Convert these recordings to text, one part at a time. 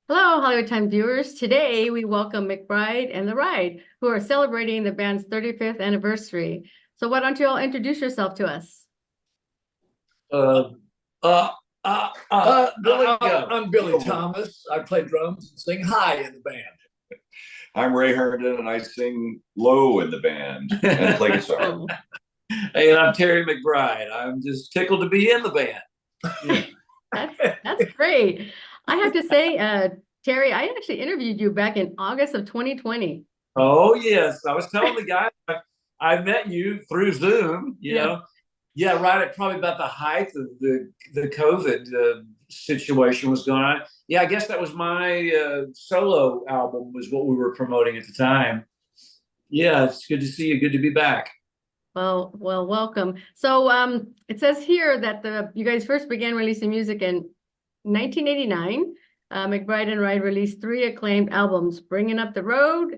Hello, Hollywood Time viewers. Today we welcome McBride and The Ride, who are celebrating the band's 35th anniversary. So why don't you all introduce yourself to us? Uh, uh, I'm Billy Thomas. I play drums and sing high in the band. I'm Ray Herndon, and I sing low in the band and play guitar. Hey, and I'm Terry McBride. I'm just tickled to be in the band. Yeah. That's great. I have to say, Terry, I actually interviewed you back in August of 2020. Oh, yes. I was telling the guy I met you through Zoom, you know. Yeah, right at probably about the height of the COVID situation was going on. Yeah, I guess that was my solo album was what we were promoting at the time. Yeah, it's good to see you. Good to be back. Well, welcome. So it says here that you guys first began releasing music in 1989. McBride and Ride released 3 acclaimed albums, Bringing Up the Road,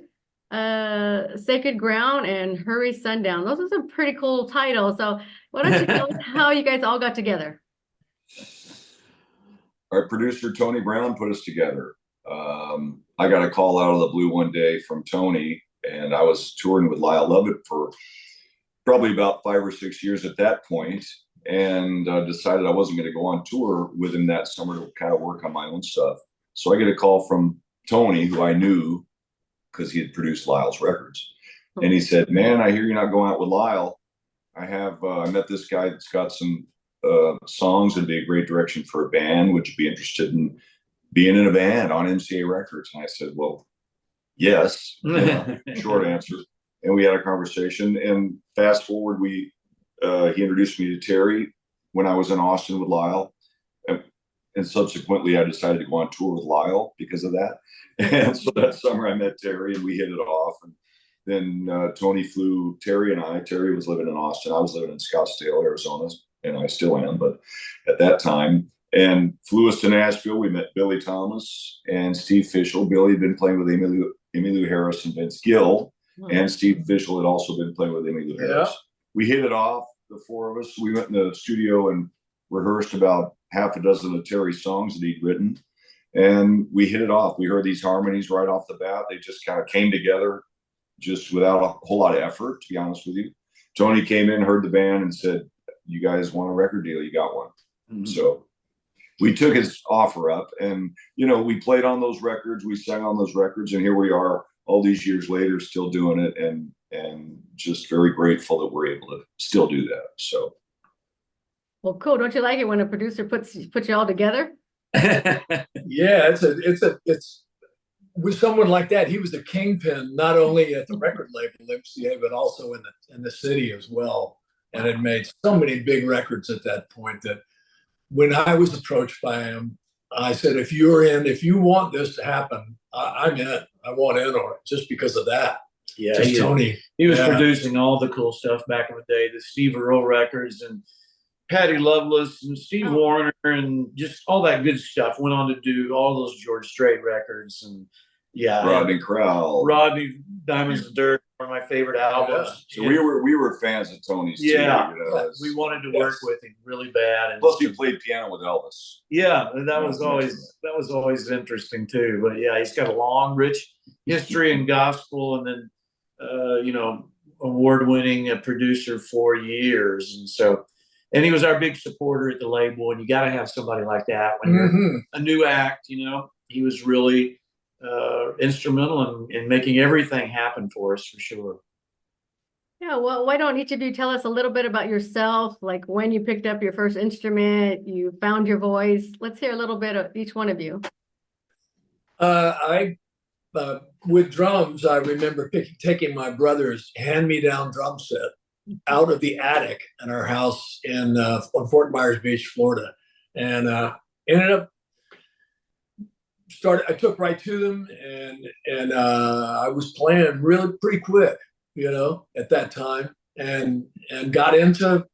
Sacred Ground, and Hurry Sundown. Those are some pretty cool titles. So why don't you tell us how you guys all got together? Our producer, Tony Brown, put us together. I got a call out of the blue one day from Tony, and I was touring with Lyle Lovett for probably about 5 or 6 years at that point, and decided I wasn't going to go on tour with him that summer to kind of work on my own stuff. So I get a call from Tony, who I knew because he had produced Lyle's records. And he said, "Man, I hear you're not going out with Lyle. I met this guy that's got some songs and be a great direction for a band. Would you be interested in being in a band on MCA Records?" And I said, "Well, yes." Short answer. And we had a conversation. And fast forward, he introduced me to Terry when I was in Austin with Lyle. And subsequently, I decided to go on tour with Lyle because of that. And so that summer, I met Terry and we hit it off. And then Tony flew Terry and I. Terry was living in Austin. I was living in Scottsdale, Arizona, and I still am, but at that time. And flew us to Nashville. We met Billy Thomas and Steve Fischel. Billy had been playing with Emmylou Harris and Vince Gill. And Steve Fischel had also been playing with Emmylou Harris. We hit it off, the 4 of us. We went in the studio and rehearsed about half a dozen of Terry's songs that he'd written. And we hit it off. We heard these harmonies right off the bat. They just kind of came together just without a whole lot of effort, to be honest with you. Tony came in, heard the band, and said, "You guys want a record deal? You got one." Mm-hmm. So we took his offer up, and, you know, we played on those records. We sang on those records, and here we are all these years later, still doing it, and just very grateful that we're able to still do that. So, well, cool. Don't you like it when a producer puts you all together? Yeah, it's with someone like that. He was the kingpin not only at the record label MCA, but also in the city as well, and had made so many big records at that point that when I was approached by him, I said, if you want this to happen, I'm in. I want in on it just because of that. Yeah, Tony. He was producing all the cool stuff back in the day, the Steve Earle records and Patty Loveless and Steve Warner and just all that good stuff. Went on to do all those George Strait records and Rodney Crowell, Rodney Diamonds and Dirt, one of my favorite albums. So we were fans of Tony's too. You know, we wanted to work with him really bad. And plus, he played piano with Elvis. Yeah, and that was always interesting too. But yeah, he's got a long, rich history in gospel, and then you know, award-winning producer for years, and so. And he was our big supporter at the label, and you got to have somebody like that when you're a new act. You know, he was really instrumental in making everything happen for us, for sure. Yeah, well, why don't each of you tell us a little bit about yourself, like when you picked up your first instrument, you found your voice. Let's hear a little bit of each one of you. With drums, I remember taking my brother's hand-me-down drum set out of the attic in our house on Fort Myers Beach, Florida, and ended up I took right to them, and I was playing really pretty quick, you know, at that time, and got into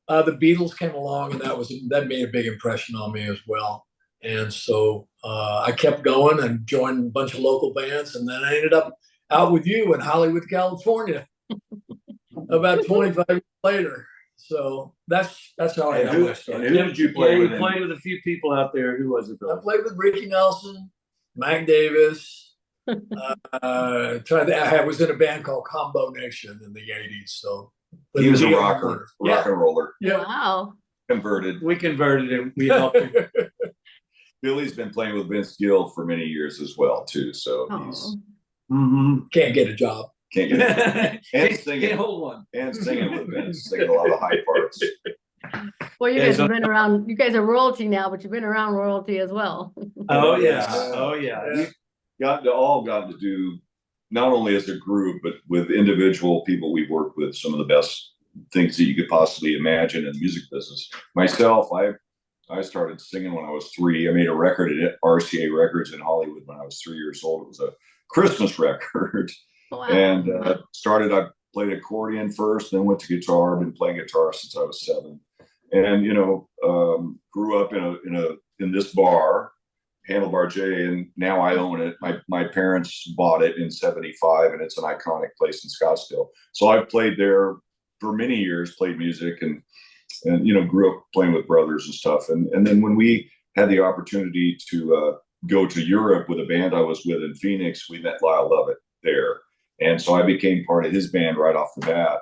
the Beatles came along, and that made a big impression on me as well. And so I kept going and joined a bunch of local bands, and then I ended up out with you in Hollywood, California. About 25 years later. So that's how I got started. Who did you play with? We played with a few people out there. Who was it? I played with Ricky Nelson, Mac Davis. I was in a band called Combo Nation in the 80s. So He was a Leo rocker, Warner. rock and roller, Yeah. Wow. converted. We converted him. We helped him. Billy's been playing with Vince Gill for many years as well, too. So he's Oh. Can't get a job. can't get it. And singing. Can't hold one. And singing with Vince, singing a lot of the high parts. Well, you Yeah, guys so- have been around, you guys are royalty now, but you've been around royalty as well. Oh yeah. Yeah. Oh yeah. Yeah. Gotten to do not only as a group, but with individual people we've worked with, some of the best things that you could possibly imagine in the music business. Myself, I started singing when I was 3. I made a record at RCA Records in Hollywood when I was 3 years old. It was a Christmas record. Wow. And I played accordion first, then went to guitar. Been playing guitar since I was 7. And grew up in this bar, Handlebar J, and now I own it. My parents bought it in '75, and it's an iconic place in Scottsdale. So I've played there for many years, played music, and grew up playing with brothers and stuff. And then when we had the opportunity to go to Europe with a band I was with in Phoenix, we met Lyle Lovett there. And so I became part of his band right off the bat.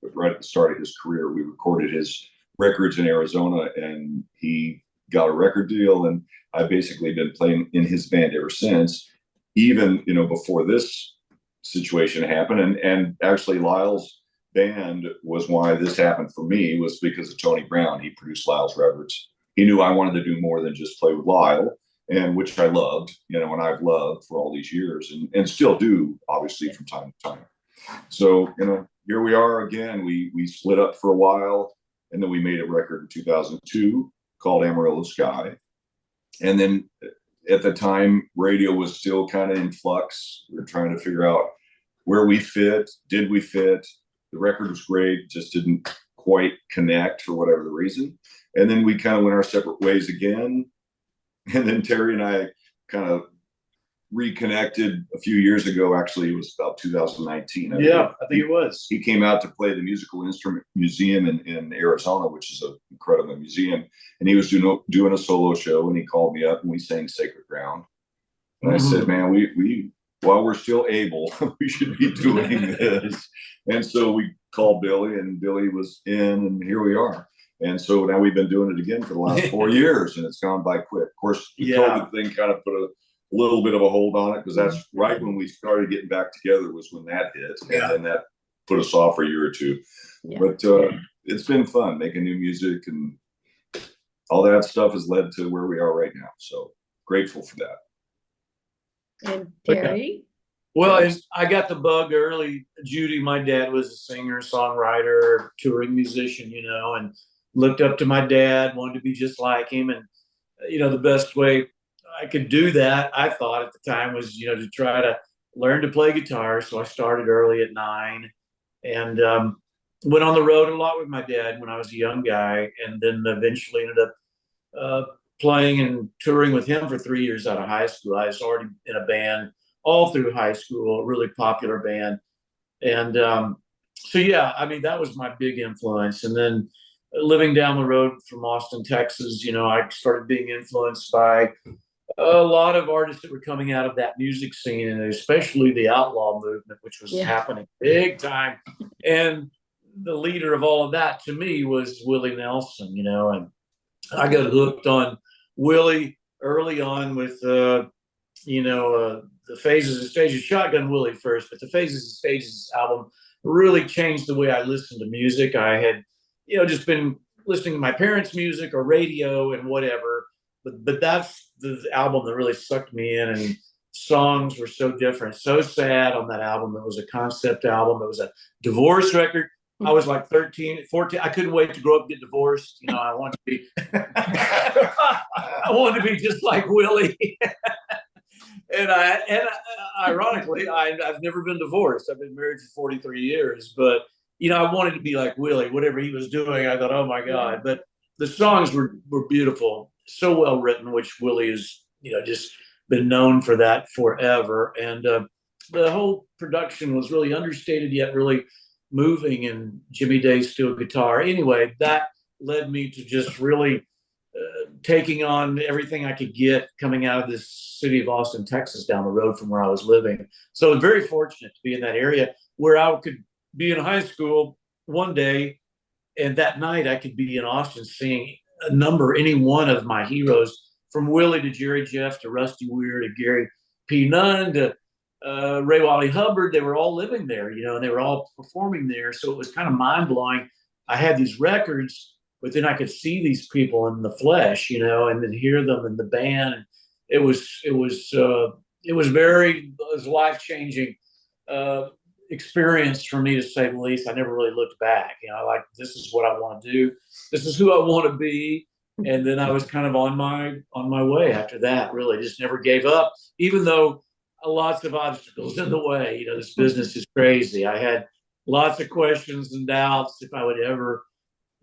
Right at the start of his career, we recorded his records in Arizona, and he got a record deal. And I've basically been playing in his band ever since, even, before this situation happened. And actually Lyle's band was why this happened for me, was because of Tony Brown. He produced Lyle's records. He knew I wanted to do more than just play with Lyle, and which I loved, and I've loved for all these years, and still do, obviously, from time to time. So, here we are again. We split up for a while, and then we made a record in 2002 called Amarillo Sky. And then at the time, radio was still kind of in flux. We were trying to figure out where we fit. Did we fit? The record was great, just didn't quite connect for whatever the reason. And then we kind of went our separate ways again. And then Terry and I kind of reconnected a few years ago. Actually, it was about 2019. Yeah, I think it was. He came out to play the Musical Instrument Museum in Arizona, which is an incredible museum. And he was doing a solo show, and he called me up and we sang Sacred Ground. And I said, man, we while we're still able, we should be doing this. And so we called Billy, and Billy was in, and here we are. And so now we've been doing it again for the last 4 years, and it's gone by quick. Of course, the COVID thing kind of put a little bit of a hold on it, because that's right when we started getting back together was when that hit. And then that put us off for a year or two. Yeah. But it's been fun making new music, and all that stuff has led to where we are right now. So grateful for that. And Terry? Well, and I got the bug early. Judy, my dad, was a singer, songwriter, touring musician, and looked up to my dad, wanted to be just like him. And, the best way I could do that, I thought at the time, was, to try to learn to play guitar. So I started early at 9, and went on the road a lot with my dad when I was a young guy, and then eventually ended up playing and touring with him for 3 years out of high school. I was already in a band all through high school, a really popular band. And so, that was my big influence. And then living down the road from Austin, Texas, I started being influenced by a lot of artists that were coming out of that music scene, and especially the outlaw movement, which was happening big time. And the leader of all of that to me was Willie Nelson, and I got hooked on Willie early on with, the Phases and Stages, Shotgun Willie first, but the Phases and Stages album really changed the way I listened to music. I had, just been listening to my parents' music or radio and whatever, but that's the album that really sucked me in, and songs were so different, so sad on that album. It was a concept album. It was a divorce record. I was like 13, 14. I couldn't wait to grow up and get divorced. I wanted to be, I wanted to be just like Willie. And ironically, I've never been divorced. I've been married for 43 years, but I wanted to be like Willie. Whatever he was doing, I thought, oh my God. But the songs were beautiful, so well written, which Willie has, just been known for that forever. And the whole production was really understated yet really moving, and Jimmy Day's steel guitar. Anyway, that led me to just really taking on everything I could get coming out of this city of Austin, Texas, down the road from where I was living. So I was very fortunate to be in that area where I could be in high school one day, and that night I could be in Austin seeing any one of my heroes, from Willie to Jerry Jeff to Rusty Weir to Gary P. Nunn to Ray Wally Hubbard. They were all living there, and they were all performing there. So it was kind of mind blowing. I had these records, but then I could see these people in the flesh, and then hear them in the band. It was life changing experience for me, to say the least. I never really looked back. Like, this is what I want to do. This is who I want to be. And then I was kind of on my way after that. Really, just never gave up, even though lots of obstacles in the way. This business is crazy. I had lots of questions and doubts if I would ever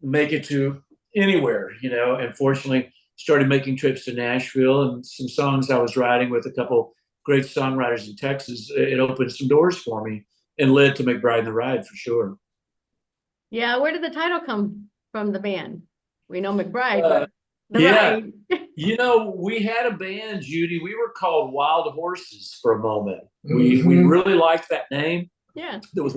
make it to anywhere. And fortunately, started making trips to Nashville, and some songs I was writing with a couple great songwriters in Texas. It opened some doors for me and led to McBride The Ride, for sure. Yeah, where did the title come from, the band? We know McBride, but The yeah. Ride. We had a band, Judy. We were called Wild Horses for a moment. We really liked that name. Yeah. There was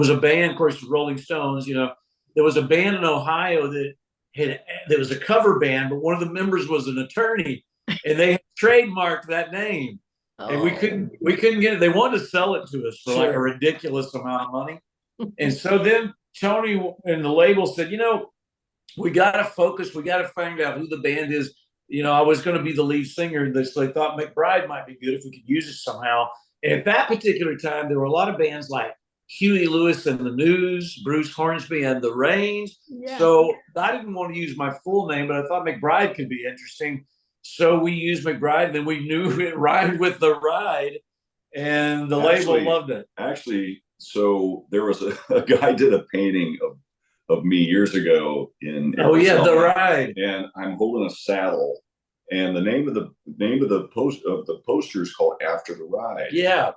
a band, of course, the Rolling Stones. There was a band in Ohio there was a cover band, but one of the members was an attorney, and they trademarked that name. And we couldn't get it. They wanted to sell it to us for like a ridiculous amount of money. And so then Tony and the label said, we got to focus. We got to find out who the band is. I was going to be the lead singer. So they thought McBride might be good if we could use it somehow. And at that particular time, there were a lot of bands like Huey Lewis and the News, Bruce Hornsby and the Range. Yeah. So I didn't want to use my full name, but I thought McBride could be interesting. So we used McBride, and then we knew it rhymed with The Ride, and the label loved it. Actually, so there was a guy did a painting of me years ago in Arizona, Oh yeah, The Ride. And I'm holding a saddle, and the name of the poster is called After the Ride. Yeah.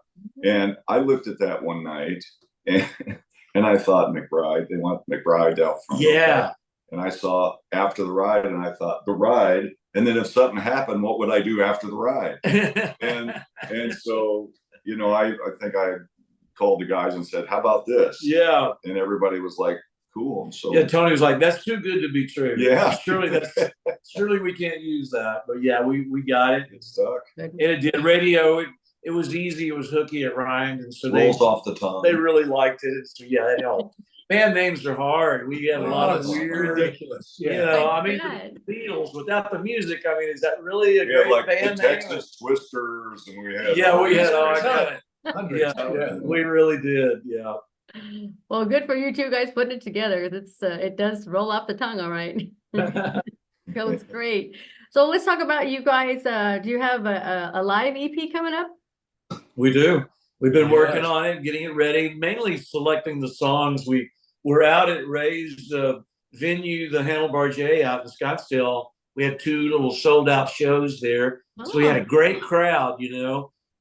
And I looked at that one night, and I thought, McBride, they want McBride out front. Yeah. And I saw After the Ride, and I thought, The Ride. And then if something happened, what would I do after the ride? and so, I think I called the guys and said, how about this? Yeah. And everybody was like, cool. And so Tony was like, that's too good to be true. Yeah. Surely we can't use that. But yeah, we got it. It stuck. And it did. Radio, it was easy, it was hooky, it rhymed, and so rolls off the tongue. They really liked it. So yeah, it helped. Band names are hard. We had a lot of weird, ridiculous. The Beatles without the music. Is that really a great like band the name? Texas Twisters, and we had hundreds. We really did. Yeah. Well, good for you two guys putting it together. It does roll off the tongue, all right. Goes great. So let's talk about you guys. Do you have a live EP coming up? We do. We've been working on it, getting it ready, mainly selecting the songs. We're out at Ray's venue, the Handlebar J out in Scottsdale. We had 2 little sold out shows there. So we had a great crowd,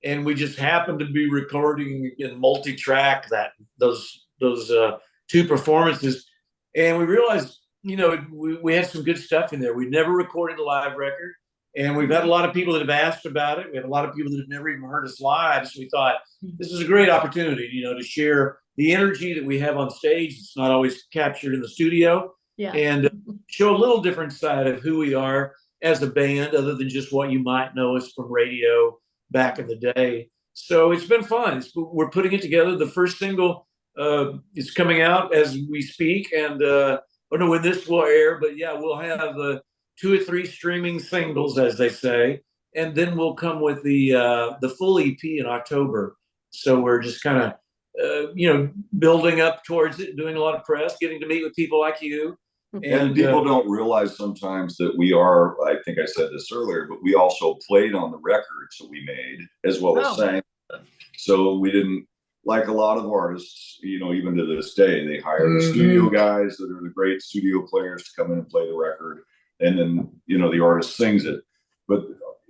and we just happened to be recording in multi-track those 2 performances. And we realized, we had some good stuff in there. We'd never recorded a live record. And we've had a lot of people that have asked about it. We have a lot of people that have never even heard us live. So we thought this is a great opportunity, to share the energy that we have on stage. It's not always captured in the studio. Yeah. And show a little different side of who we are as a band, other than just what you might know us from radio back in the day. So it's been fun. We're putting it together. The first single is coming out as we speak. And I don't know when this will air, but yeah, we'll have 2 or 3 streaming singles, as they say, and then we'll come with the full EP in October. So we're just kind of, building up towards it, doing a lot of press, getting to meet with people like you. And people don't realize sometimes that we are, I think I said this earlier, but we also played on the records that we made as well as sang. So we didn't, like a lot of artists, even to this day, they hire the studio guys that are the great studio players to come in and play the record. And then, the artist sings it. But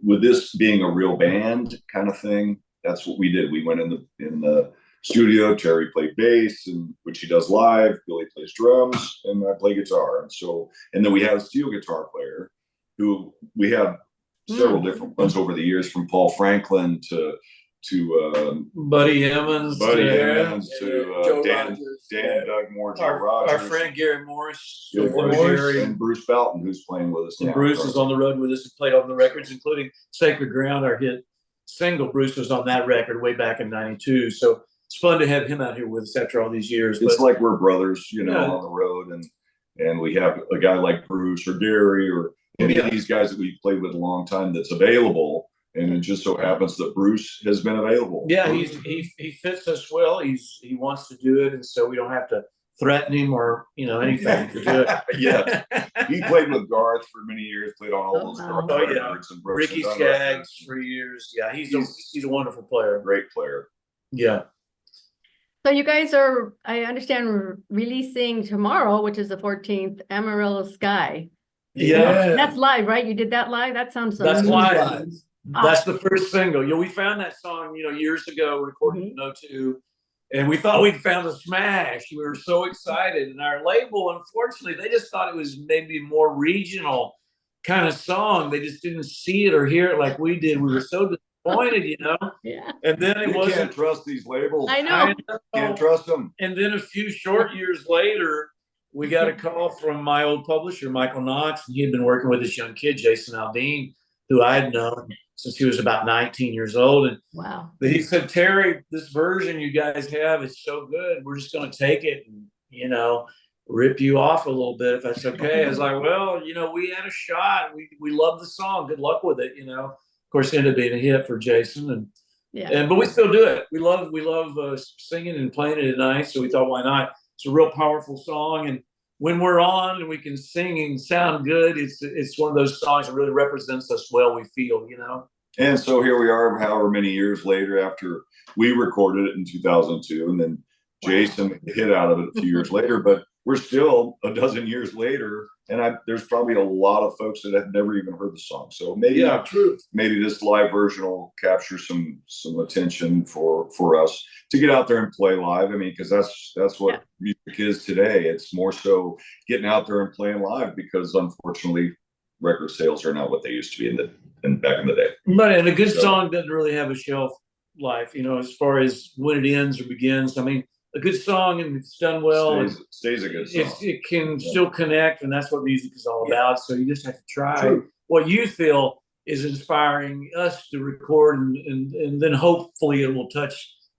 with this being a real band kind of thing, that's what we did. We went in the studio. Terry played bass, which he does live. Billy plays drums, and I play guitar. And then we have a steel guitar player. who we have several different ones over the years, from Paul Franklin to Buddy Emmons, Joe Dan Rogers, Dugmore, Joe our Rogers, friend Gary Morris, Gary Brother Morris, Gary, and Bruce Boughton, who's playing with us and now. Bruce is on the road with us and played on the records, including Sacred Ground, our hit single. Bruce was on that record way back in '92. So it's fun to have him out here with us after all these years. It's But like we're brothers, you know, Yeah. on the road, and we have a guy like Bruce or Gary or any of these guys that we've played with a long time that's available. And it just so happens that Bruce has been available. yeah, he fits us well. He wants to do it, and so we don't have to threaten him or anything to do it. Yeah, he played with Garth for many years. Played on all those wow. Garth Oh, yeah. records and Brooks Ricky and Dunn Skaggs records. for years. Yeah, he's a wonderful player. Great player. Yeah. So you guys are, I understand, releasing tomorrow, which is the 14th, Amarillo Sky. Yeah. That's live, right? You did that live? That sounds so That's amazing. live. That's the first single. We found that song, years ago, recorded in '02, and we thought we'd found a smash. We were so excited, and our label, unfortunately, they just thought it was maybe more regional kind of song. They just didn't see it or hear it like we did. We were so disappointed, Yeah. And then it You wasn't. can't trust these labels. I know. Can't trust them. And then a few short years later, we got a call from my old publisher, Michael Knox, and he had been working with this young kid, Jason Aldean, who I had known since he was about 19 years old. And Wow. he said, Terry, this version you guys have is so good. We're just going to take it and, rip you off a little bit if that's okay. I was like, well, we had a shot. We love the song. Good luck with it. Of course, it ended up being a hit for Jason. But we still do it. We love singing and playing it at night. So we thought, why not? It's a real powerful song. And when we're on and we can sing and sound good, it's one of those songs that really represents us well, we feel. And so here we are, however many years later, after we recorded it in 2002, and then Jason hit out of it a few years later, but we're still a dozen years later, and there's probably a lot of folks that have never even heard the song. So maybe, maybe this live version will capture some attention for us to get out there and play live. I mean, because that's what music is today. It's more so getting out there and playing live, because unfortunately, record sales are not what they used to be back in the day. But and a good song doesn't really have a shelf life, as far as when it ends or begins. I mean, a good song, and it's done well, stays a good song. It can still connect, and that's what music is all about. So you just have to try what you feel is inspiring us to record, and then hopefully it will touch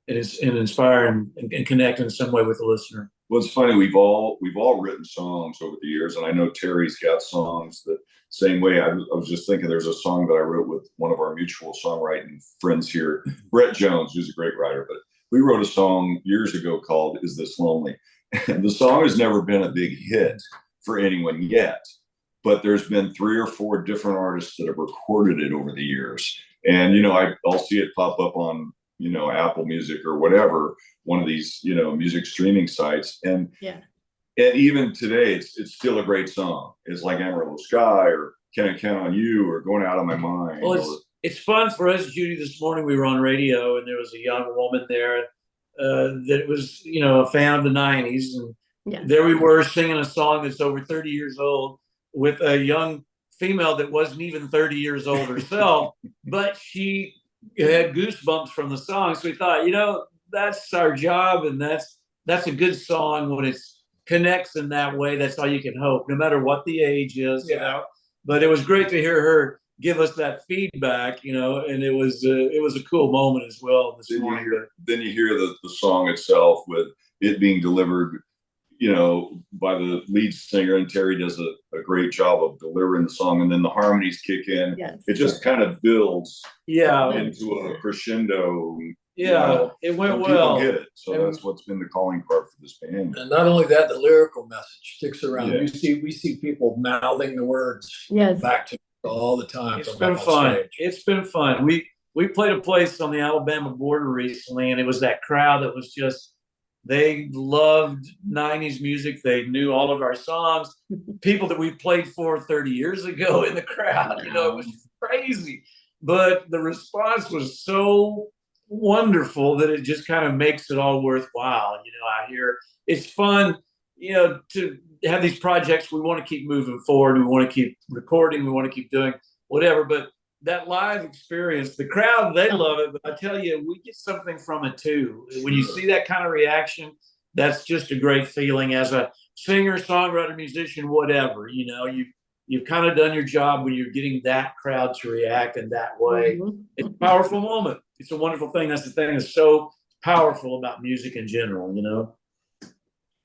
and inspire and connect in some way with the listener. Well, it's funny, we've all written songs over the years, and I know Terry's got songs the same way. I was just thinking, there's a song that I wrote with one of our mutual songwriting friends here, Brett Jones, who's a great writer, but we wrote a song years ago called "Is This Lonely?" And the song has never been a big hit for anyone yet, but there's been 3 or 4 different artists that have recorded it over the years. And, I'll see it pop up on, Apple Music or whatever, one of these, music streaming sites. And even today, it's still a great song. It's like Amarillo Sky or Can I Count on You or Going Out of My Mind. Well, it's fun for us, Judy. This morning we were on radio, and there was a young woman there that was, a fan of the '90s, and there we were singing a song that's over 30 years old with a young female that wasn't even 30 years old herself, but she had goosebumps from the song. So we thought, that's our job, and that's a good song when it connects in that way. That's all you can hope, no matter what the age is, But it was great to hear her give us that feedback, and it was a cool moment as well this morning. Then you hear the song itself with it being delivered, by the lead singer, and Terry does a great job of delivering the song, and then the harmonies kick in. It just kind of builds into a crescendo. It went well. People get it. So that's what's been the calling card for this band. And not only that, the lyrical message sticks around. Yeah. We see people mouthing the words back to all the time. It's been fun. It's been fun. We played a place on the Alabama border recently, and it was that crowd that was just, they loved 90s music. They knew all of our songs. People that we played for 30 years ago in the crowd, it was crazy. But the response was so wonderful that it just kind of makes it all worthwhile. I hear it's fun to have these projects, we want to keep moving forward. We want to keep recording. We want to keep doing whatever. But that live experience, the crowd, they love it. But I tell you, we get something from it too. When you see that kind of reaction, that's just a great feeling as a singer, songwriter, musician, whatever. You've kind of done your job when you're getting that crowd to react in that way. It's a powerful moment. It's a wonderful thing. That's the thing that's so powerful about music in general.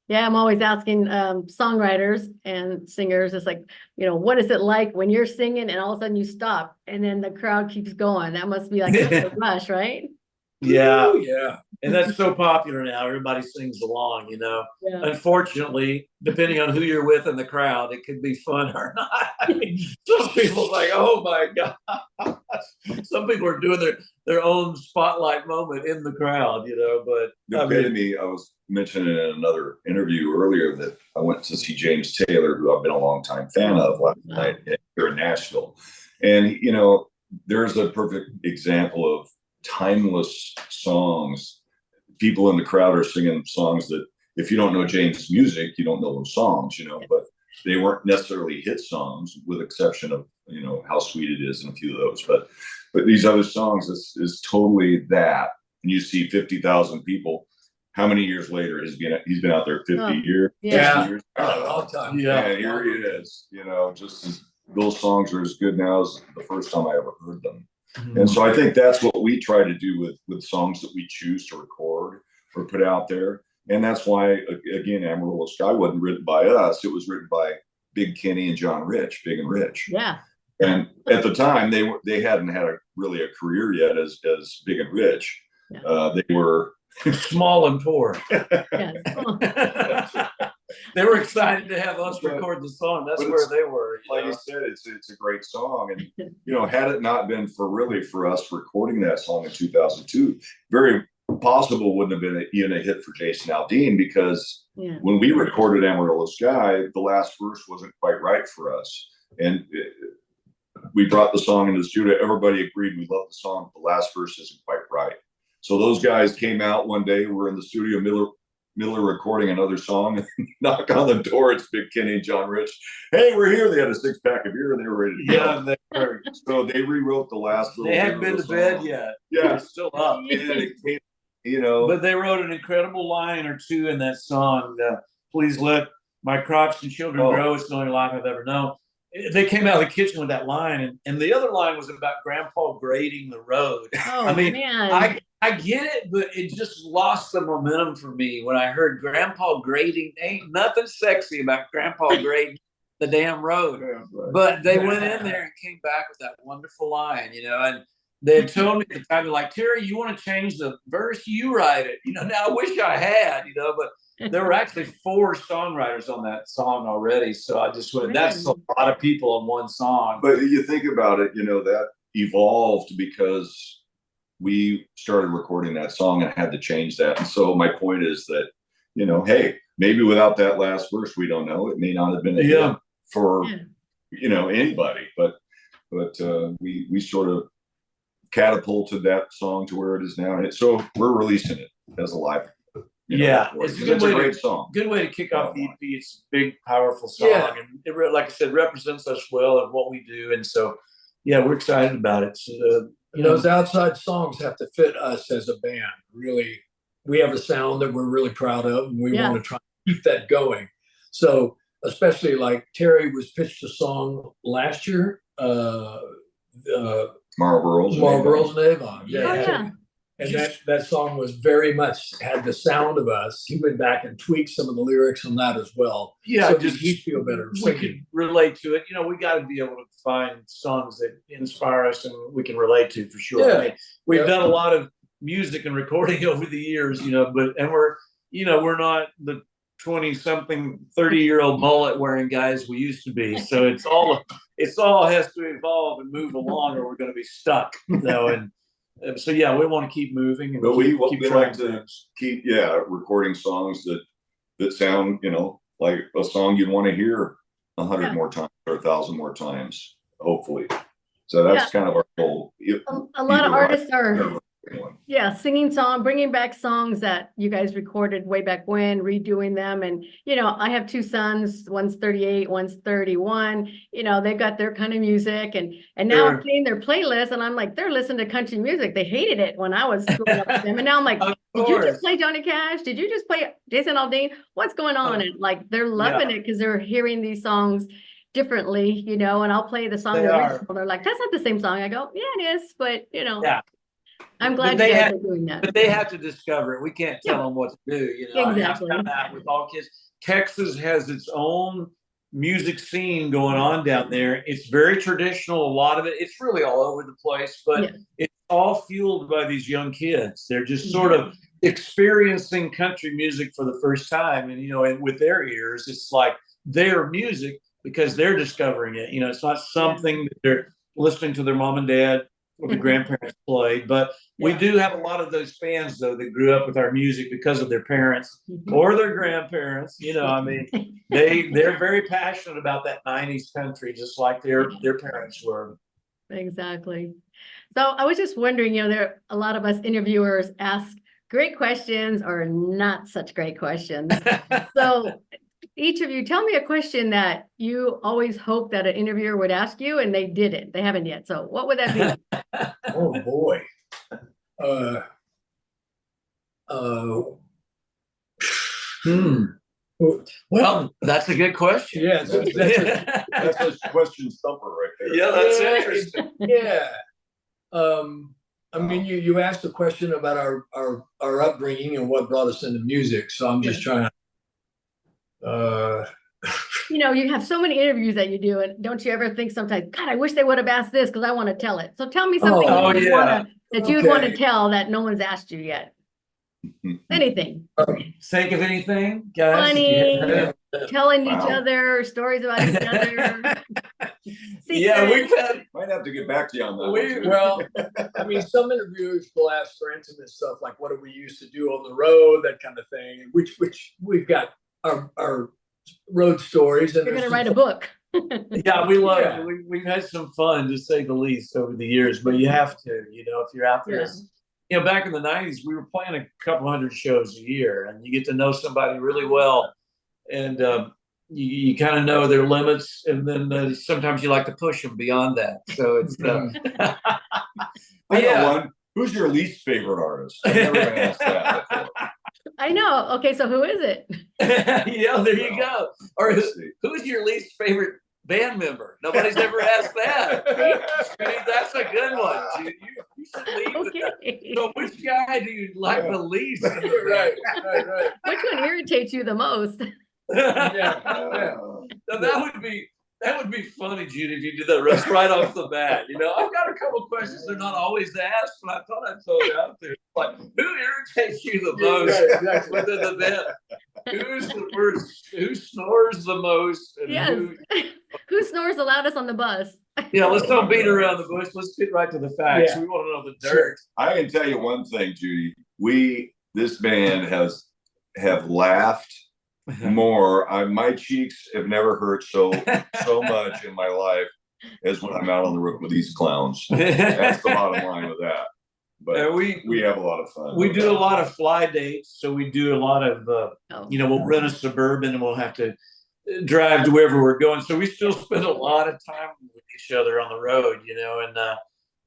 Yeah, I'm always asking songwriters and singers, it's like, what is it like when you're singing and all of a sudden you stop and then the crowd keeps going? That must be like a rush, right? Yeah. Yeah. And that's so popular now. Everybody sings along, Yeah. Unfortunately, depending on who you're with in the crowd, it could be fun or not. I mean, some people like, oh my God. Some people are doing their own spotlight moment in the crowd, but The epitome, I was mentioning in another interview earlier that I went to see James Taylor, who I've been a long time fan of, last night here in Nashville. And, there's a perfect example of timeless songs. People in the crowd are singing songs that if you don't know James' music, you don't know those songs, but they weren't necessarily hit songs, with exception of, How Sweet It Is and a few of those. But these other songs is totally that. And you see 50,000 people. How many years later he's been out there? 50 years? Yeah. 60 years? A long time. Yeah. And here he is, those songs are as good now as the first time I ever heard them. And so I think that's what we try to do with songs that we choose to record or put out there. And that's why, again, Amarillo Sky wasn't written by us. It was written by Big Kenny and John Rich, Big and Rich. Yeah. And at the time, they hadn't had really a career yet as Big and Rich. Yeah. They were small and poor. Yeah. They were excited to have us record the song. That's where they were. Like you said, it's a great song. And, had it not been for us recording that song in 2002, very possible wouldn't have been even a hit for Jason Aldean, because when we recorded Amarillo Sky, the last verse wasn't quite right for us. And we brought the song into the studio. Everybody agreed we loved the song, but the last verse isn't quite right. So those guys came out one day, we're in the studio, Miller recording another song, and knock on the door. It's Big Kenny and John Rich. Hey, we're here. They had a 6-pack of beer and they were ready to go. Yeah, they were. So they rewrote the last little. They hadn't been to bed yet. Yeah, they're still up. And it came, But they wrote an incredible line or two in that song. Please let my crops and children grow. It's the only life I've ever known. They came out of the kitchen with that line, and the other line was about Grandpa grading the road. Oh, I mean, man. I get it, but it just lost the momentum for me when I heard Grandpa grading. Ain't nothing sexy about Grandpa grading the damn road. But they went in there and came back with that wonderful line, and they had told me at the time, like, Terry, you want to change the verse? You write it. Now I wish I had, but there were actually 4 songwriters on that song already. So I just went, that's a lot of people on one song. But you think about it, that evolved because we started recording that song and had to change that. And so my point is that, hey, maybe without that last verse, we don't know. It may not have been a hit for, anybody, but we sort of catapulted that song to where it is now. And so we're releasing it as a live. It's a great song. Good way to kick off the EP. It's a big, powerful song, and it, like I said, represents us well and what we do. And so, we're excited about it. So, those outside songs have to fit us as a band. Really, we have a sound that we're really proud of, and we want to try to keep that going. So, especially like Terry was pitched a song last year, Marlboro's and Avon. Yeah. And that song was very much had the sound of us. He went back and tweaked some of the lyrics on that as well. Yeah, so just he feel better we singing. can relate to it. We got to be able to find songs that inspire us and we can relate to for sure. Yeah. I mean, we've done a lot of music and recording over the years, but we're not the 20-something, 30-year-old mullet wearing guys we used to be. So it's all has to evolve and move along, or we're going to be stuck. And so we want to keep moving, and we trying like to keep recording songs that sound like a song you'd want to hear 100 more times or 1,000 more times, hopefully. So that's kind of our goal. A lot of artists are Yeah, singing bringing back songs that you guys recorded way back when, redoing them. And, I have two sons, one's 38, one's 31, they've got their kind of music and now I'm Sure. playing their playlist and I'm like, they're listening to country music. They hated it when I was growing up with them. And now I'm like, Of did you just course. play Johnny Cash? Did you just play Jason Aldean? What's going on? And like, they're loving it because they're hearing these songs differently, and I'll play the song. They are. They're like, that's not the same song. I go, yeah, it is. But, Yeah. I'm But glad they you guys have- are doing that. But they have to discover it. We can't tell them what to do. Exactly. I've found out with all kids. Texas has its own music scene going on down there. It's very traditional. A lot of it, it's really all over the place, but Yeah. it's all fueled by these young kids. They're just sort of experiencing country music for the first time. And, and with their ears, it's like their music because they're discovering it. It's not something that they're listening to their mom and dad or the grandparents played, but we do have a lot of those fans though that grew up with our music because of their parents or their grandparents. They're very passionate about that 90s country, just like their parents were. Exactly. So I was just wondering, there a lot of us interviewers ask great questions or not such great questions. So each of you tell me a question that you always hope that an interviewer would ask you and they didn't. They haven't yet. So what would that be? Oh boy. Well, that's a good question. Yeah, That's a question stumper right there. Yeah, that's interesting. Yeah. I mean, you asked a question about our upbringing and what brought us into music. So I'm just trying to. You have so many interviews that you do, and don't you ever think sometimes, God, I wish they would have asked this because I want to tell it. So tell me something that you would want to tell that no one's asked you yet. Anything. Think of anything, guys? Funny, telling each Wow. other stories about each other. Yeah, Might have to get back to you on that. Well, I mean, some interviewers will ask for intimate stuff like what do we used to do on the road, that kind of thing. Which we've got our road stories. And You're gonna write a book. Yeah, we love Yeah. it. We've had some fun, to say the least, over the years. But you have to, if you're out there. Back in the 90s, we were playing a couple hundred shows a year, and you get to know somebody really well, and you kind of know their limits, and then sometimes you like to push them beyond that. So it's. I know one. Who's your least favorite artist? I've never been asked that before. I know. Okay, so who is it? There you go. Or who's your least favorite band member? Nobody's ever asked that. That's a good one. You should leave with that. Okay. So which guy do you like the least? Right. Which one irritates you the most? Yeah. Now, that would be funny, Judy, if you did that right off the bat. I've got a couple questions they're not always asked, but I thought I'd throw it out there. Like, who irritates you the most Exactly. within the band? Who's the worst? Who snores the most? And Yes. Who snores the loudest on the bus? let's don't beat around the bush. Let's get right to the facts. Yeah. We want to know the dirt. I can tell you one thing, Judy. This band have laughed more. My cheeks have never hurt so much in my life as when I'm out on the road with these clowns. That's the bottom line with that. But we have a lot of fun. We do a lot of fly dates, so we do a lot of we'll rent a Suburban and we'll have to drive to wherever we're going. So we still spend a lot of time with each other on the road, and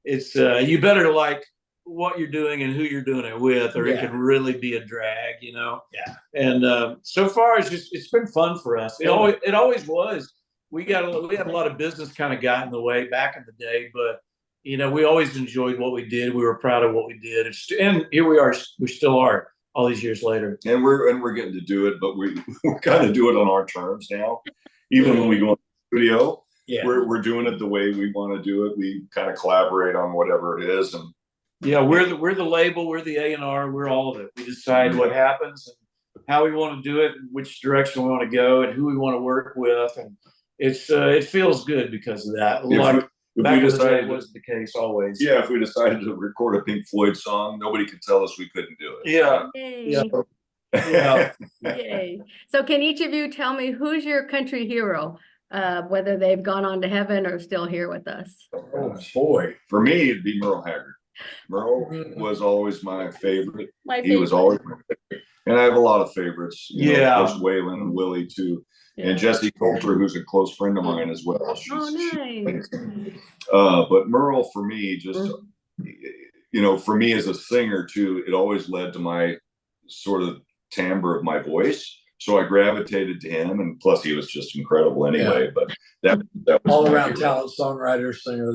it's you better like what you're doing and who you're doing it with, or it can really be a drag, Yeah. And so far it's been fun for us. It always was. We had a lot of business kind of got in the way back in the day, but we always enjoyed what we did. We were proud of what we did, and here we are. We still are all these years later. And we're getting to do it, but we kind of do it on our terms now. Even when we go in the studio, we're doing it the way we want to do it. We kind of collaborate on whatever it is, and we're the label, we're the A&R, we're all of it. We decide what happens and how we want to do it, and which direction we want to go, and who we want to work with, and it feels good because of that. If we decided was the case always. Yeah, if we decided to record a Pink Floyd song, nobody could tell us we couldn't do it. Yeah. Yay. Yay. So can each of you tell me who's your country hero, whether they've gone on to heaven or still here with us? Oh boy. For me, it'd be Merle Haggard. Merle Mhm. was always my favorite. My He was favorite. always my favorite. And I have a lot of favorites. You know, Yeah. of course, Waylon and Willie too. Yeah. And Jessie Coulter, who's a close friend of mine as well. Oh, nice. But Merle, for me, just, you know, for me as a singer too, it always led to my sort of timbre of my voice. So I gravitated to him, and plus he was just incredible anyway. But that was All my around hero. talent, songwriter, singer.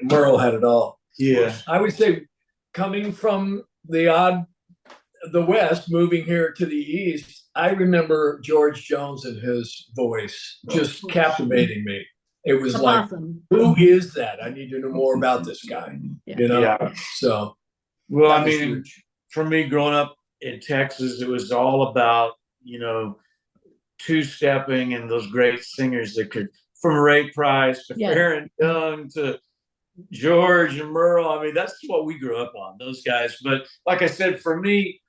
Merle had it all. Yeah. I would say, coming from the West, moving here to the East, I remember George Jones and his voice just captivating me. It was That's like, awesome. who is that? I need to know more about this guy. Yeah. You know? Yeah. So Well, that I was mean, huge. for me growing up in Texas, it was all about, you know, two-stepping and those great singers that could, from Ray Price to Yes. Herndon to George and Merle. I mean, that's what we grew up on, those guys. But like I said, for me,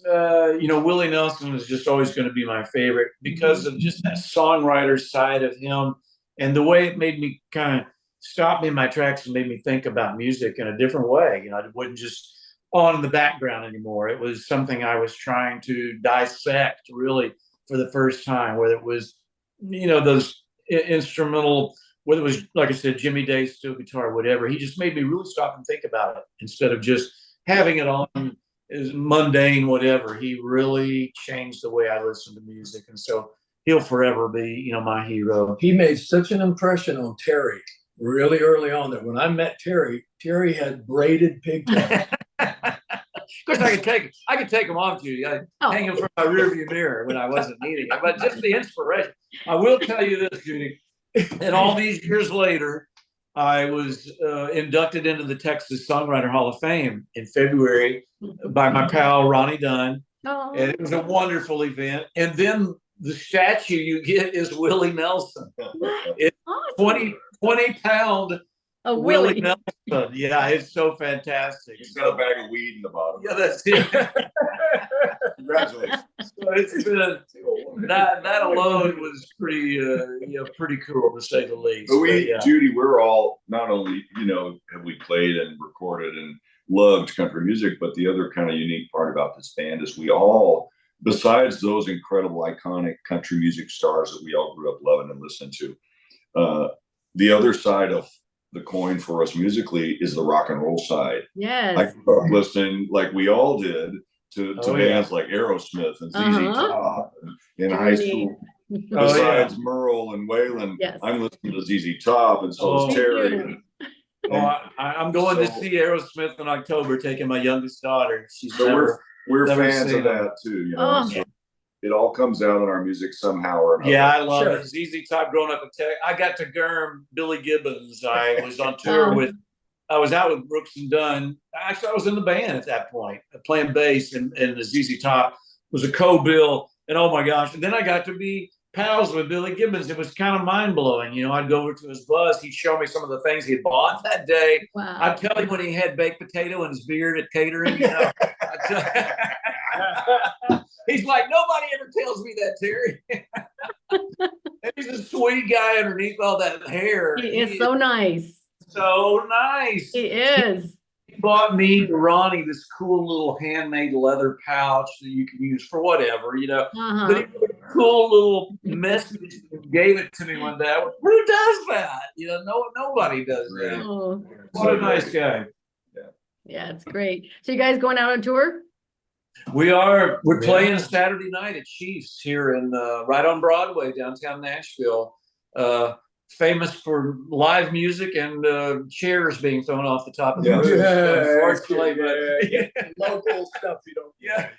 you know, Willie Nelson was just always going to be my favorite because of just that songwriter side of him and the way it made me kind of stop me in my tracks and made me think about music in a different way. You know, it wasn't just on in the background anymore. It was something I was trying to dissect really for the first time, whether it was, you know, those instrumental, whether it was, like I said, Jimmy Day's steel guitar, whatever. He just made me really stop and think about it instead of just having it on as mundane, whatever. He really changed the way I listen to music. And so he'll forever be, you know, my hero. He made such an impression on Terry really early on that when I met Terry had braided pigtails. Of course, I could take them off, Judy. I hang them from my rearview mirror when I wasn't needing it. But just the inspiration. I will tell you this, Judy. And all these years later, I was inducted into the Texas Songwriter Hall of Fame in February by my pal Ronnie Dunn. Oh. And it was a wonderful event. And then the statue you get is Willie Nelson. It's Awesome. 20-pound Oh, Willie Willie. Nelson. Yeah, it's so fantastic. He's got a bag of weed in the bottom. Yeah, that's it. Congratulations. So it's been that alone was pretty you know, pretty cool to say the least. But yeah. Judy, we're all not only, you know, have we played and recorded and loved country music, but the other kind of unique part about this band is we all, besides those incredible iconic country music stars that we all grew up loving and listening to, the other side of the coin for us musically is the rock and roll side. Yes. I grew up listening, like we all did, to bands like Aerosmith and ZZ Top in high school. Besides Merle and Waylon, Yes. I'm listening to ZZ Top, and so is Terry. I'm going to see Aerosmith in October, taking my youngest daughter. She's So we're never fans seen of that too, you know. Oh. So it all comes out in our music somehow or another. Yeah, I love Sure. it. ZZ Top growing up in Texas. I got to Gurm Billy Gibbons. I was on tour with, I was out with Brooks and Dunn. Actually, I was in the band at that point, playing bass, and the ZZ Top was a co-bill. And oh my gosh. And then I got to be pals with Billy Gibbons. It was kind of mind-blowing. You know, I'd go over to his bus. He'd show me some of the things he'd bought that day. Wow. I'd tell him when he had baked potato in his beard at catering, you know. He's like, nobody ever tells me that, Terry. And he's a sweet guy underneath all that hair. He is so nice. So nice. He is. He bought me and Ronnie this cool little handmade leather pouch that you can use for whatever, you know. But he put a cool little message and gave it to me one day. I went, who does that? You know, nobody does that. Oh. What a nice guy. Yeah, it's great. So you guys going out on tour? We're playing Saturday night at Chiefs here in right on Broadway, downtown Nashville. Famous for live music and chairs being thrown off the top of the roof. Unfortunately, Local stuff you don't. Yeah,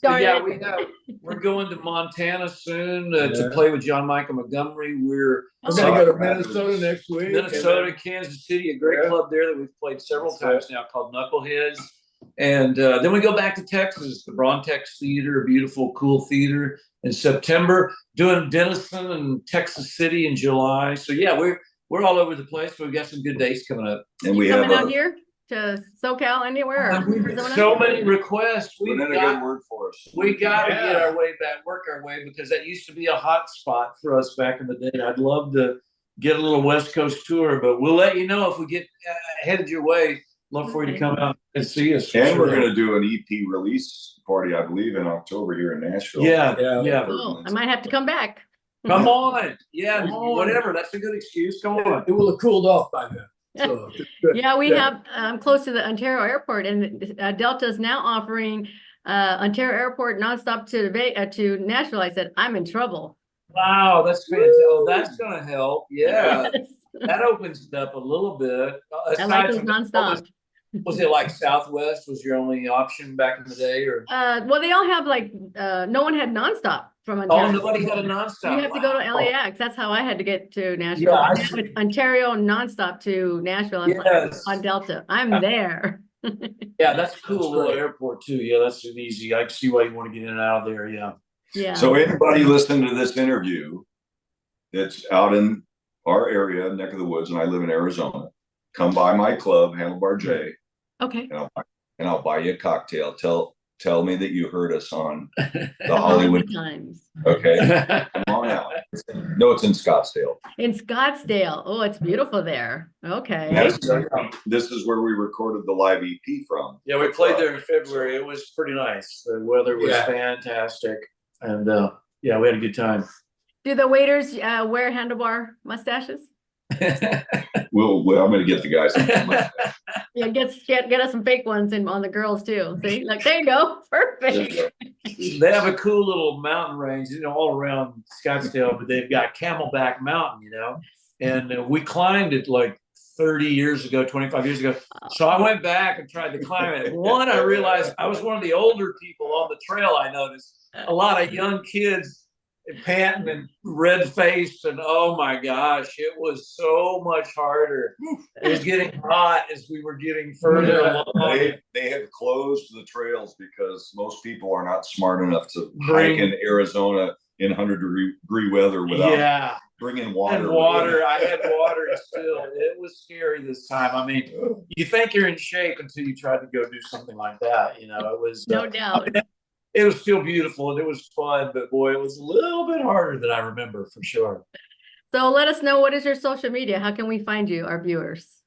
Darn yeah, it. we're going to Montana soon to play with John Michael Montgomery. We're I'm gonna go to Minnesota next week. Minnesota, Kansas City, a great club there that we've played several times now called Knuckleheads. And then we go back to Texas, the Brontex Theater, a beautiful, cool theater in September, doing Denison and Texas City in July. So yeah, we're all over the place. But we've got some good dates coming up. And You we coming have out here to SoCal anywhere? Or Arizona? So many requests. put in a good word for us. We got to get our way back, work our way, because that used to be a hot spot for us back in the day. I'd love to get a little West Coast tour, but we'll let you know if we get headed your way. love for you to Okay. come out and see us. for And we're sure. gonna do an EP release party, I believe, in October here in Nashville. Yeah, Yeah. yeah. Oh, I might have to come back. Come on. Yeah, Come on. whatever. That's a good excuse. Come on. It will have cooled off by then. So, good. Yeah, we Good. have, close to the Ontario airport, and Delta is now offering Ontario airport nonstop to Nashville. I said, I'm in trouble. Wow, that's fantastic. Oh, that's gonna help. Yeah. Yes. That opens it up a little bit. I like Aside those from that, nonstop. was it like Southwest was your only option back in the day, or Well, they all have like, no one had nonstop from oh, Ontario. nobody had a nonstop? You have to go to Wow. LAX. That's how I had to get to Nashville. Yeah, I But now it's Ontario nonstop to Nashville. I'm like, Yes. on Delta. I'm there. Yeah, that's a cool That's little great. airport too. Yeah, that's an easy. I can see why you want to get in and out of there. Yeah. Yeah. So anybody listening to this interview that's out in our area, neck of the woods, and I live in Arizona, come by my club, Handlebar J, Okay. and I'll buy you a cocktail. Tell me that you heard us on the The Hollywood. Times. Okay, come on out. No, it's in Scottsdale. In Scottsdale. Oh, it's beautiful there. Okay. This is where we recorded the live EP from. Yeah, we played there in February. It was pretty nice. The weather was Yeah. fantastic, and yeah, we had a good time. Do the waiters wear handlebar mustaches? Well, I'm going to get the guys. Yeah, get us some fake ones and on the girls too. See, like there you go. Perfect. They have a cool little mountain range, all around Scottsdale, but they've got Camelback Mountain, and we climbed it like 30 years ago, 25 years ago. So I went back and tried to climb it. One, I realized I was one of the older people on the trail. I noticed a lot of young kids panting and red faced, and oh my gosh, it was so much harder. It was getting hot as we were getting further along. They have closed the trails because most people are not smart enough to Bring- hike in Arizona in 100-degree weather without Yeah, bringing water. and water. I had water still. It was scary this time. I mean, you think you're in shape until you try to go do something like that. It was No doubt. it was still beautiful and it was fun, but boy, it was a little bit harder than I remember for sure. So let us know, what is your social media? How can we find you, our viewers?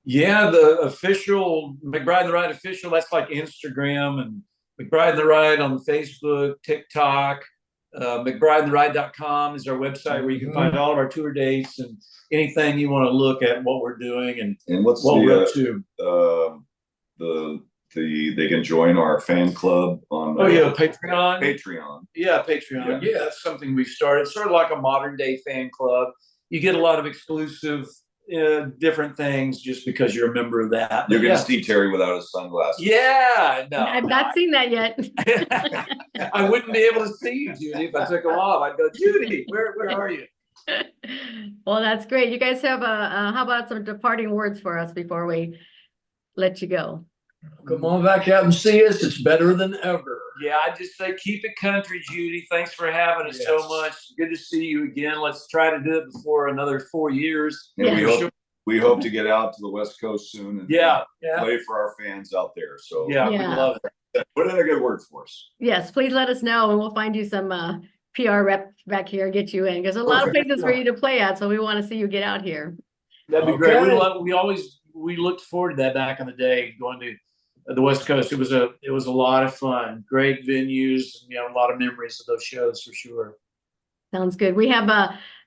Yeah, the official McBride The Ride official, that's like Instagram, and McBride The Ride on Facebook, TikTok. McBrideTheRide.com is our website where you can find all of our tour dates and anything you want to look at what we're doing and what's what we're up to. They can join our fan club on Patreon. Patreon. Yeah, Patreon. Yeah, that's something we've started. Sort of like a modern day fan club. You get a lot of exclusive different things just because you're a member of that. You're going to see Terry without his sunglasses. Yeah, no. I've not seen that yet. I wouldn't be able to see you, Judy, if I took them off. I'd go, Judy, where are you? Well, that's great. You guys have how about some departing words for us before we let you go? Come on back out and see us. It's better than ever. Yeah, I just say keep it country, Judy. Thanks for having us so much. Good to see you again. Let's try to do it before another 4 years. And Yeah. we hope to get out to the West Coast soon and play for our fans out there. So yeah, we Yeah. love it. put in a good word for us. Yes, please let us know and we'll find you some PR rep back here and get you in, because there's a lot of places for you to play at. So we want to see you get out here. That'd be great. Okay. We looked forward to that back in the day, going to the West Coast. It was a lot of fun. Great venues, a lot of memories of those shows for sure. Sounds good. We have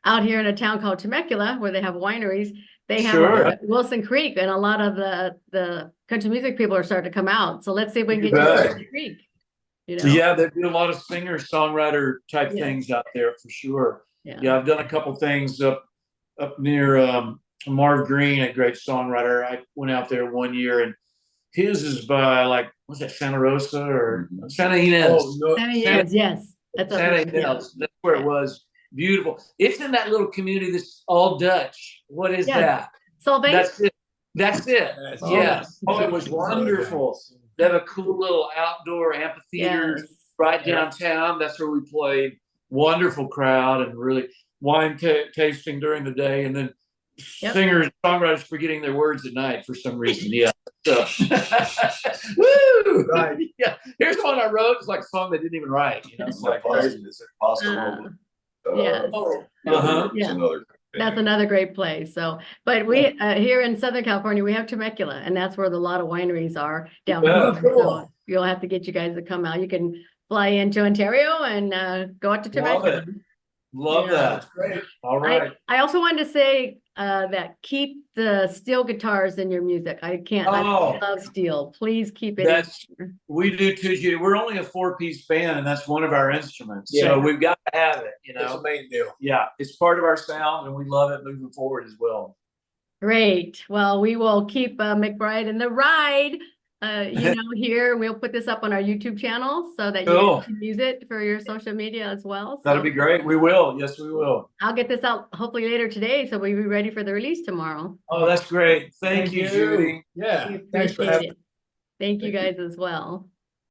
out here in a town called Temecula where they have wineries. They have Sure. Wilson Creek, and a lot of the country music people are starting to come out. So let's see if we can get You you to bet. Wilson Creek. Yeah, they do a lot of singer songwriter type Yes. things out there for sure. Yeah. Yeah, I've done a couple things up near Marv Green, a great songwriter. I went out there one year, and his is by was that Santa Rosa or Santa Ynez? Oh, no. Yes. That's up Santa there. Ynez. That's where it was. Beautiful. It's in that little community that's all Dutch. What is Yes. that? Solvang? That's it. That's it. That's Yes. it. Oh, it was wonderful. They have a cool little outdoor amphitheater Yes. right downtown. That's where we played. Wonderful crowd and really wine tasting during the day, and then Yep. singers, songwriters forgetting their words at night for some reason. Yeah. So. Woo! Right. Yeah. Here's one I wrote. It's like a song they didn't even write. It's like crazy. Is it possible? Yes. Oh, uh-huh. It's Yeah. another. That's another great place. So, but we here in Southern California, we have Temecula, and that's where a lot of wineries are down Yeah. there. So you'll have to get you guys to come out. You can fly into Ontario and go out to Love Temecula. it. Love Yeah. that. That's great. All right. I also wanted to say that keep the steel guitars in your music. I Oh. love steel. Please keep it. That's we do too, Judy. We're only a 4-piece band, and that's one of our instruments. Yeah. So we've got to have it, you It's a know. main deal. Yeah, it's part of our sound, and we love it moving forward as well. Great. Well, we will keep McBride and the Ride, here. We'll put this up on our YouTube channel so that you Cool. can use it for your social media as well. That'll So be great. We will. Yes, we will. I'll get this out hopefully later today, so we'll be ready for the release tomorrow. Oh, that's great. Thank you, Judy. Yeah. We Thanks for appreciate having it. Thank you guys as well.